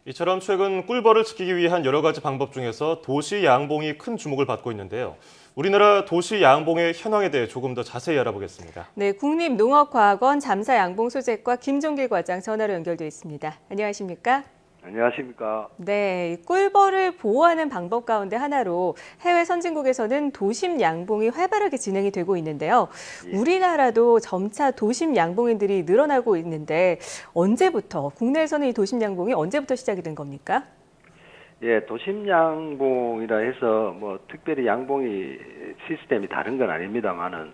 이처럼 최근 꿀벌을 지키기 위한 여러 가지 방법 중에서 도시 양봉이 큰 주목을 받고 있는데요. 우리나라 도시 양봉의 현황에 대해 조금 더 자세히 알아보겠습니다. 네, 국립농업과학원 잠사양봉소재과 김종길 과장 전화로 연결돼 있습니다. 안녕하십니까? 안녕하십니까. 네, 꿀벌을 보호하는 방법 가운데 하나로 해외 선진국에서는 도심 양봉이 활발하게 진행이 되고 있는데요. 예. 우리나라도 점차 도심 양봉인들이 늘어나고 있는데 언제부터, 국내에서는 이 도심 양봉이 언제부터 시작이 된 겁니까? 예, 도심 양봉이라 해서 뭐 특별히 양봉이 시스템이 다른 건 아닙니다만은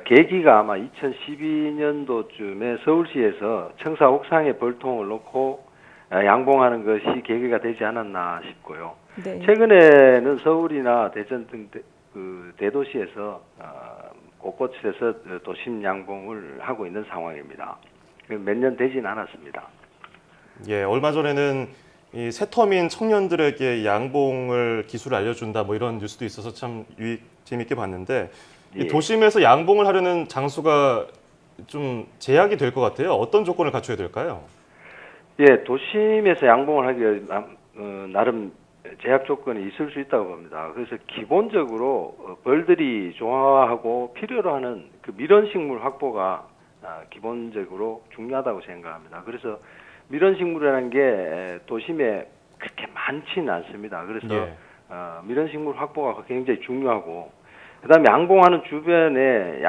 계기가 아마 2012년도쯤에 서울시에서 청사 옥상에 벌통을 놓고 양봉하는 것이 계기가 되지 않았나 싶고요. 네. 최근에는 서울이나 대전 등 대도시에서 곳곳에서 도심 양봉을 하고 있는 상황입니다. 몇 년 되진 않았습니다. 예, 얼마 전에는 이 새터민 청년들에게 양봉을 기술을 알려준다 뭐 이런 뉴스도 있어서 참 재밌게 봤는데 이 예. 도심에서 양봉을 하려는 장소가 좀 제약이 될 것 같아요. 어떤 조건을 갖춰야 될까요? 예, 도심에서 양봉을 하기 나름 제약 조건이 있을 수 있다고 봅니다. 그래서 기본적으로 벌들이 좋아하고 필요로 하는 그 밀원식물 확보가 기본적으로 중요하다고 생각합니다. 그래서 밀원식물이라는 게 도심에 그렇게 많지는 않습니다. 그래서 예. 밀원식물 확보가 굉장히 중요하고, 그다음에 양봉하는 주변에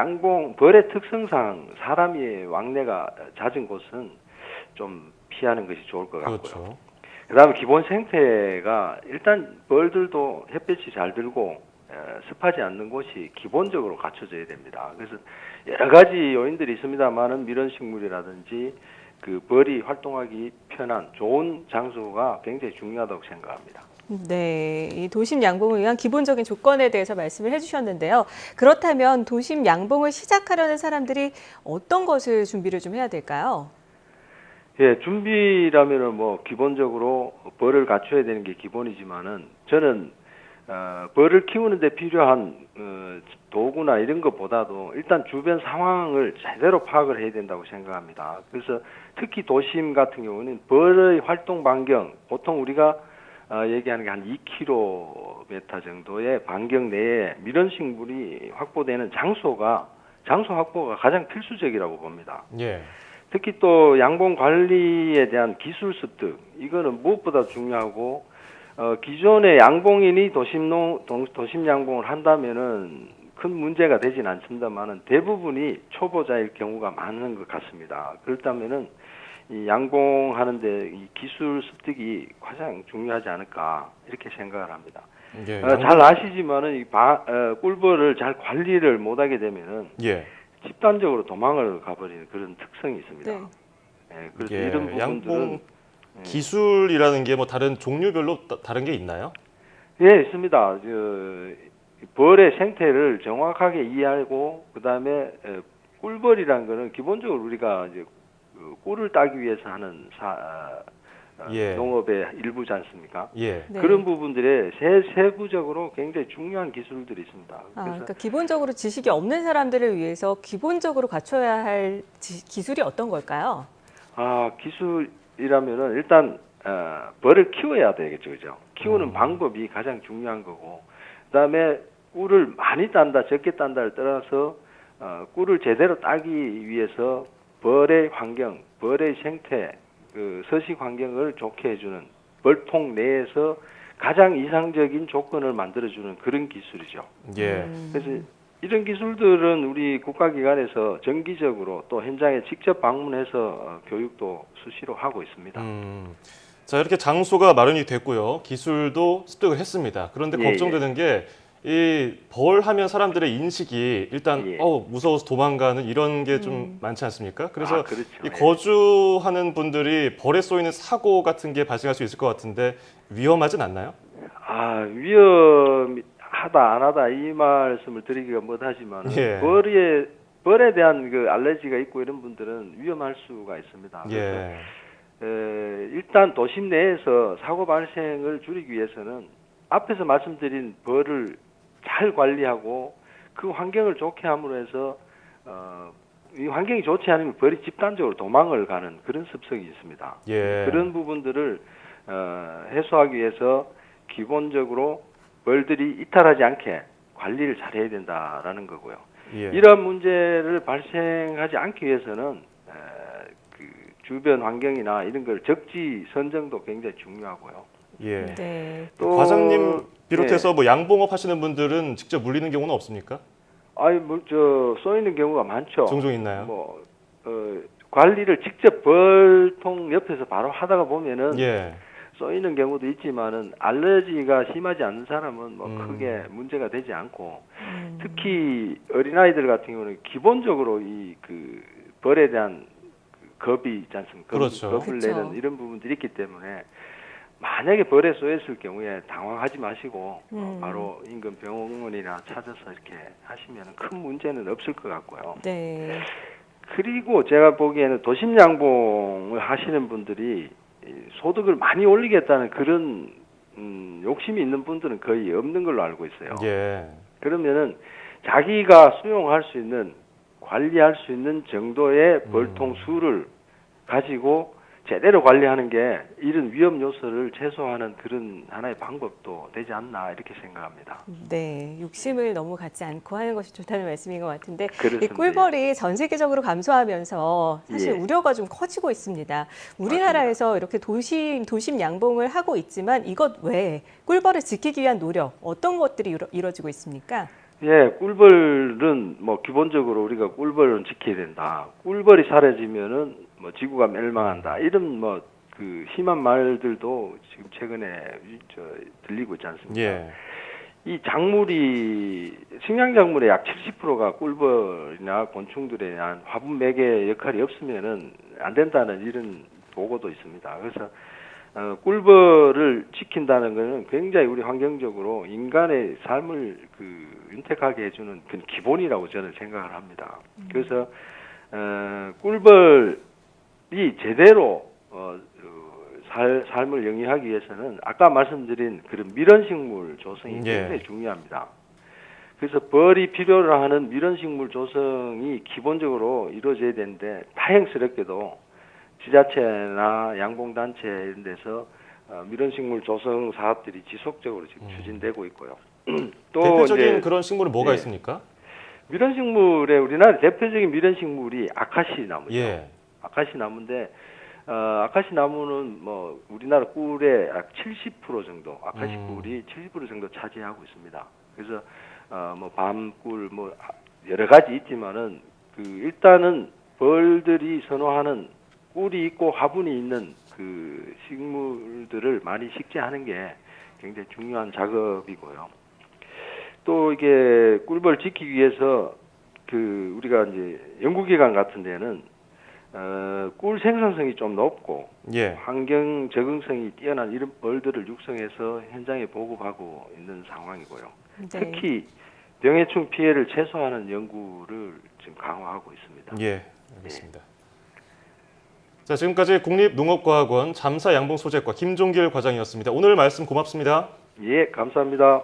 벌의 특성상 사람이 왕래가 잦은 곳은 좀 피하는 것이 좋을 것 같고요. 그렇죠. 그다음에 기본 생태가 일단 벌들도 햇볕이 잘 들고 습하지 않는 곳이 기본적으로 갖춰져야 됩니다. 그래서 여러 가지 요인들이 있습니다만은 밀원식물이라든지 그 벌이 활동하기 편한 좋은 장소가 굉장히 중요하다고 생각합니다. 네, 이 도심 양봉을 위한 기본적인 조건에 대해서 말씀을 해주셨는데요. 그렇다면 도심 양봉을 시작하려는 사람들이 어떤 것을 준비를 좀 해야 될까요? 예, 준비라면은 뭐 기본적으로 벌을 갖춰야 되는 게 기본이지만은 저는 벌을 키우는데 필요한 도구나 이런 것보다도 일단 주변 상황을 제대로 파악을 해야 된다고 생각합니다. 그래서 특히 도심 같은 경우는 벌의 활동 반경, 보통 우리가 얘기하는 게 한 2km 정도의 반경 내에 밀원식물이 확보되는 장소 확보가 가장 필수적이라고 봅니다. 예. 특히 또 양봉 관리에 대한 기술 습득, 이거는 무엇보다 중요하고, 기존의 양봉인이 도심 양봉을 한다면은 큰 문제가 되진 않습니다만은 대부분이 초보자일 경우가 많은 것 같습니다. 그렇다면은 이 양봉하는데 이 기술 습득이 가장 중요하지 않을까 이렇게 생각을 합니다. 예. 잘 아시지만은 꿀벌을 잘 관리를 못하게 되면은 예. 집단적으로 도망을 가버리는 그런 특성이 있습니다. 네. 예, 그래서 예. 이런 부분들은 양봉 기술이라는 게 뭐 다른 종류별로 다른 게 있나요? 예, 있습니다. 벌의 생태를 정확하게 이해하고 그다음에 꿀벌이라는 거는 기본적으로 우리가 이제 꿀을 따기 위해서 하는 예. 농업의 일부지 않습니까? 예. 네. 그런 부분들에 세부적으로 굉장히 중요한 기술들이 있습니다. 그래서 그러니까 기본적으로 지식이 없는 사람들을 위해서 기본적으로 갖춰야 할 기술이 어떤 걸까요? 기술이라면은 일단 벌을 키워야 되겠죠, 그죠? 키우는 방법이 가장 중요한 거고, 그다음에 꿀을 많이 딴다, 적게 딴다를 떠나서 꿀을 제대로 따기 위해서 벌의 환경, 벌의 생태, 그 서식 환경을 좋게 해주는 벌통 내에서 가장 이상적인 조건을 만들어주는 그런 기술이죠. 예. 그래서 이런 기술들은 우리 국가기관에서 정기적으로 또 현장에 직접 방문해서 교육도 수시로 하고 있습니다. 자, 이렇게 장소가 마련이 됐고요. 기술도 습득을 했습니다. 그런데 예, 걱정되는 게 이 벌 하면 사람들의 인식이 일단 예. 무서워서 도망가는 이런 게 좀 많지 않습니까? 그래서 그렇죠. 이 예. 거주하는 분들이 벌에 쏘이는 사고 같은 게 발생할 수 있을 것 같은데 위험하진 않나요? 위험하다 안 하다 이 말씀을 드리기가 못하지만 예. 벌에 대한 그 알레르기가 있고 이런 분들은 위험할 수가 있습니다. 그래서 예. 일단 도심 내에서 사고 발생을 줄이기 위해서는 앞에서 말씀드린 벌을 잘 관리하고 그 환경을 좋게 함으로 해서 이 환경이 좋지 않으면 벌이 집단적으로 도망을 가는 그런 습성이 있습니다. 예. 그런 부분들을 해소하기 위해서 기본적으로 벌들이 이탈하지 않게 관리를 잘 해야 된다라는 거고요. 예. 이러한 문제를 발생하지 않기 위해서는 그 주변 환경이나 이런 걸 적지 선정도 굉장히 중요하고요. 예. 네. 또 과장님 비롯해서 예. 뭐 양봉업 하시는 분들은 직접 물리는 경우는 없습니까? 아니 뭐저 쏘이는 경우가 많죠. 종종 있나요? 뭐 관리를 직접 벌통 옆에서 바로 하다가 보면은 예. 쏘이는 경우도 있지만은 알러지가 심하지 않는 사람은 뭐 크게 문제가 되지 않고 특히 어린아이들 같은 경우는 기본적으로 이 그 벌에 대한 겁이 있지 않습니까? 그렇죠. 겁을 그렇죠. 내는 이런 부분들이 있기 때문에 만약에 벌에 쏘였을 경우에 당황하지 마시고 바로 인근 병원이나 찾아서 이렇게 하시면 큰 문제는 없을 것 같고요. 네. 그리고 제가 보기에는 도심 양봉을 하시는 분들이 이 소득을 많이 올리겠다는 그런 욕심이 있는 분들은 거의 없는 걸로 알고 있어요. 예. 그러면은 자기가 수용할 수 있는 관리할 수 있는 정도의 벌통 수를 가지고 제대로 관리하는 게 이런 위험 요소를 최소화하는 그런 하나의 방법도 되지 않나 이렇게 생각합니다. 네, 욕심을 너무 갖지 않고 하는 것이 좋다는 말씀인 것 같은데 이 그렇습니다. 꿀벌이 전 세계적으로 감소하면서 사실 예. 우려가 좀 커지고 있습니다. 우리나라에서 이렇게 도심 양봉을 하고 있지만 이것 외에 꿀벌을 지키기 위한 노력 어떤 것들이 이루어지고 있습니까? 예, 꿀벌은 뭐 기본적으로 우리가 꿀벌은 지켜야 된다. 꿀벌이 사라지면은 뭐 지구가 멸망한다. 이런 뭐 그 심한 말들도 지금 최근에 들리고 있지 않습니까? 예. 이 작물이 식량 작물의 약 70%가 꿀벌이나 곤충들에 대한 화분 매개 역할이 없으면은 안 된다는 이런 보고도 있습니다. 그래서 꿀벌을 지킨다는 것은 굉장히 우리 환경적으로 인간의 삶을 윤택하게 해주는 그 기본이라고 저는 생각을 합니다. 그래서 꿀벌이 제대로 삶을 영위하기 위해서는 아까 말씀드린 그런 밀원식물 조성이 굉장히 중요합니다. 그래서 벌이 필요로 하는 밀원식물 조성이 기본적으로 이루어져야 되는데 다행스럽게도 지자체나 양봉단체 이런 데서 밀원식물 조성 사업들이 지속적으로 지금 추진되고 있고요. 또 대표적인 이제 그런 식물은 뭐가 있습니까? 밀원식물의 우리나라 대표적인 밀원식물이 아카시 나무죠. 예. 아카시 나무인데 아카시 나무는 뭐 우리나라 꿀의 약 70% 정도, 아카시 꿀이 70% 정도 차지하고 있습니다. 그래서 뭐 밤꿀 뭐 여러 가지 있지만은 일단은 벌들이 선호하는 꿀이 있고 화분이 있는 그 식물들을 많이 식재하는 게 굉장히 중요한 작업이고요. 또 이게 꿀벌 지키기 위해서 우리가 이제 연구기관 같은 데는 꿀 생산성이 좀 높고 예. 환경 적응성이 뛰어난 이런 벌들을 육성해서 현장에 보급하고 있는 상황이고요. 네. 특히 병해충 피해를 최소화하는 연구를 지금 강화하고 있습니다. 예. 알겠습니다. 자, 지금까지 국립농업과학원 잠사양봉소재과 김종길 과장이었습니다. 오늘 말씀 고맙습니다. 예, 감사합니다.